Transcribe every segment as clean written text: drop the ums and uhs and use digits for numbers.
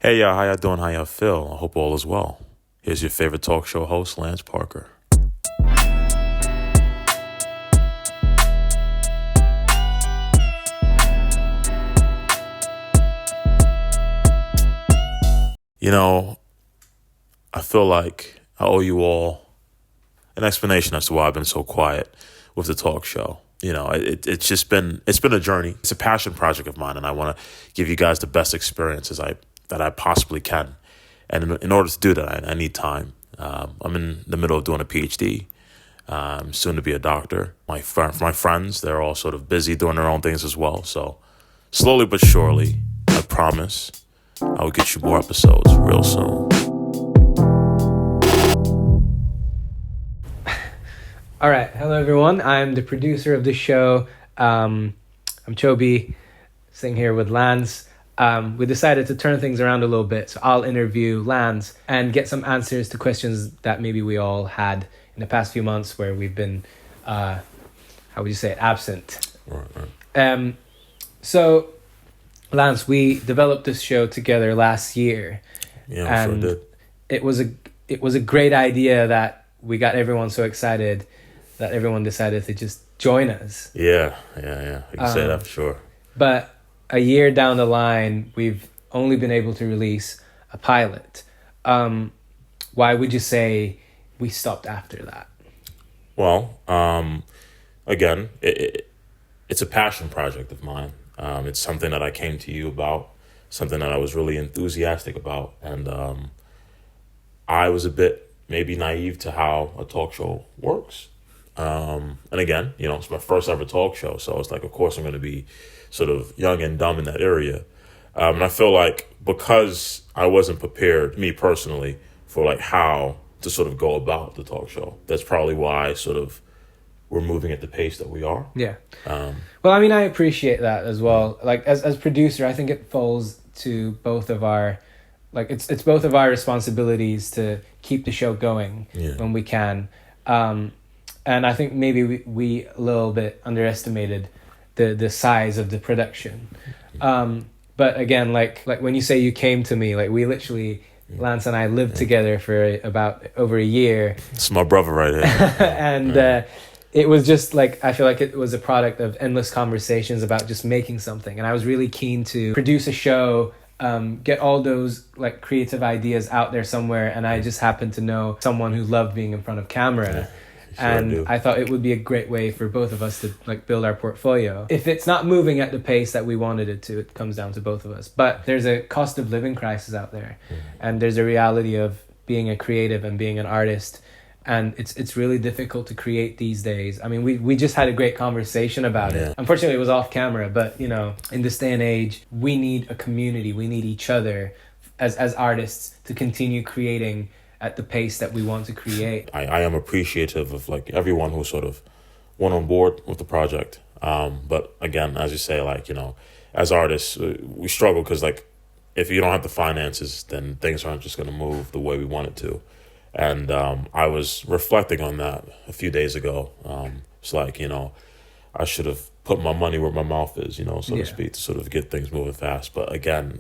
Hey y'all, how y'all doing? How y'all feel? I hope all is well. Here's your favorite talk show host, Lance Parker. You know, I feel like I owe you all an explanation as to why I've been so quiet with the talk show. It's been a journey. It's a passion project of mine, and I want to give you guys the best experiences that I possibly can. And in order to do that, I need time. I'm in the middle of doing a PhD. Soon to be a doctor. My friends, they're all sort of busy doing their own things as well. So slowly but surely, I promise I will get you more episodes real soon. All right. Hello, everyone. I'm the producer of this show. I'm Chobi, sitting here with Lance. We decided to turn things around a little bit. So I'll interview Lance and get some answers to questions that maybe we all had in the past few months where we've been, how would you say it, absent. Right. So, Lance, we developed this show together last year. Yeah, and sure did. It was a great idea that we got everyone so excited that everyone decided to just join us. Yeah. You can say that for sure. But a year down the line, we've only been able to release a pilot. Why would you say we stopped after that? Well, again, it's a passion project of mine. It's something that I came to you about, something that I was really enthusiastic about. And I was a bit maybe naive to how a talk show works. And again, it's my first ever talk show. So it's like, of course, I'm going to be sort of young and dumb in that area. And I feel like because I wasn't prepared, me personally, for like how to sort of go about the talk show, that's probably why sort of we're moving at the pace that we are. Yeah. Well, I mean, I appreciate that as well. Like as producer, I think it falls to both of our, like it's both of our responsibilities to keep the show going when we can. And I think maybe we a little bit underestimated the size of the production. But again, like when you say you came to me, like we literally, Lance and I lived together for about over a year. It's my brother right here. And it was just like, I feel like it was a product of endless conversations about just making something. And I was really keen to produce a show, get all those like creative ideas out there somewhere. And I just happened to know someone who loved being in front of camera. And I thought it would be a great way for both of us to like build our portfolio. If it's not moving at the pace that we wanted it to, it comes down to both of us. But there's a cost of living crisis out there. And there's a reality of being a creative and being an artist. And it's really difficult to create these days. I mean, we just had a great conversation about it. Unfortunately, it was off camera. But, in this day and age, we need a community. We need each other as artists to continue creating at the pace that we want to create. I am appreciative of like everyone who sort of went on board with the project. But again, as you say, like, as artists, we struggle because like if you don't have the finances, then things aren't just going to move the way we want it to. And I was reflecting on that a few days ago. It's like, I should have put my money where my mouth is, so to speak, to sort of get things moving fast. But again,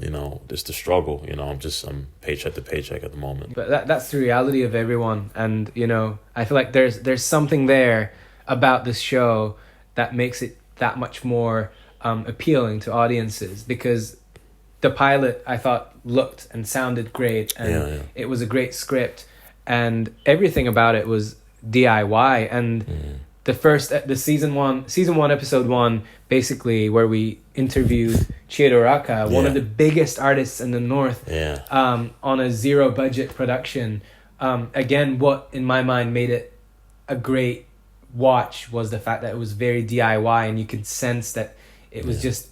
just the struggle, I'm paycheck to paycheck at the moment. But that's the reality of everyone. And, I feel like there's something there about this show that makes it that much more appealing to audiences, because the pilot, I thought, looked and sounded great. And it was a great script. And everything about it was DIY. And the season one, episode 1, basically where we interviewed Chiedo Raka, one of the biggest artists in the North, on a zero budget production. Again, what in my mind made it a great watch was the fact that it was very DIY, and you could sense that it was just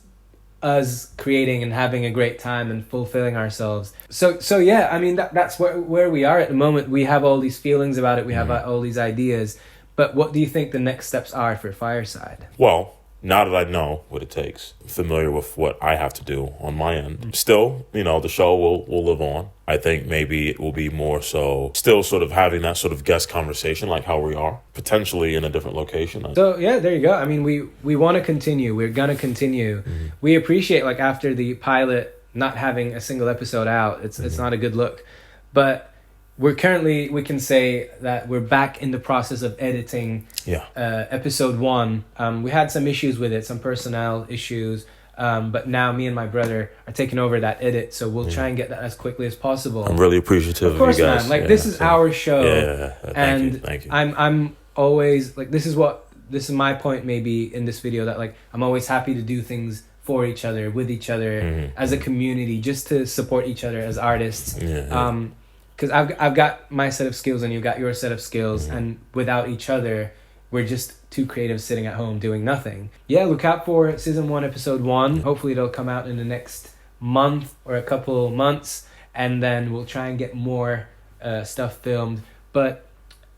us creating and having a great time and fulfilling ourselves. So yeah, I mean that's where we are at the moment. We have all these feelings about it. We have all these ideas. But what do you think the next steps are for Fireside? Well, now that I know what it takes, I'm familiar with what I have to do on my end. Still, the show will live on. I think maybe it will be more so still sort of having that sort of guest conversation like how we are, potentially in a different location. So yeah, there you go. I mean, we want to continue. We're going to continue. We appreciate, like, after the pilot not having a single episode out. It's not a good look. But we can say that we're back in the process of editing episode 1. We had some issues with it, some personnel issues. But now me and my brother are taking over that edit, so we'll try and get that as quickly as possible. I'm really appreciative of course, you guys. Man. Like this is our show. Thank you. I'm always like this is my point maybe in this video, that like I'm always happy to do things for each other, with each other, as a community, just to support each other as artists. Because I've got my set of skills and you've got your set of skills, and without each other, we're just two creatives sitting at home doing nothing. Yeah, look out for season 1, episode 1. Hopefully it'll come out in the next month or a couple months, and then we'll try and get more stuff filmed. But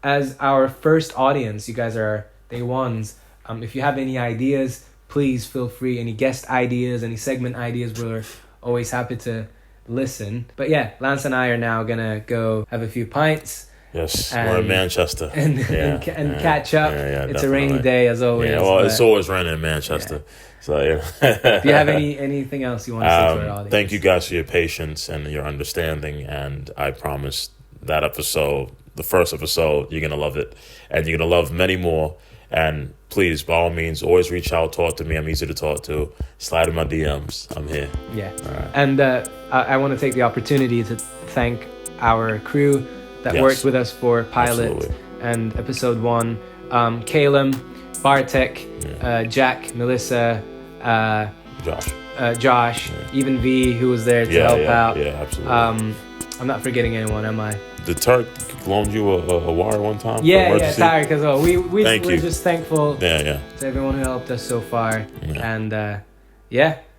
as our first audience, you guys are day ones. If you have any ideas, please feel free. Any guest ideas, any segment ideas, we're always happy to listen. But yeah, Lance and I are now gonna go have a few pints. Yes, we're in Manchester. And catch up. It's a rainy day as always. Yeah, well, it's always raining in Manchester. So Do you have anything else you want to say to our audience? Thank you guys for your patience and your understanding, and I promise that episode, the first episode, you're gonna love it, and you're gonna love many more. And please, by all means, always reach out, talk to me. I'm easy to talk to. Slide in my DMs. I'm here. Yeah. All right. And I want to take the opportunity to thank our crew that worked with us for pilot and episode 1. Calum, Bartek, Jack, Melissa, Josh, even V, who was there to help out. Yeah, absolutely. I'm not forgetting anyone, am I? The Turk loaned you a wire one time? Yeah, Tarek as well. We're you. just thankful to everyone who helped us so far. Yeah. And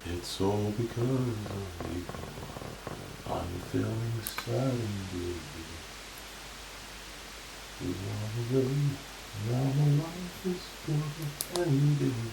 It's all because of you. I'm feeling sad indeed. You wanna go, now my life is full of ending.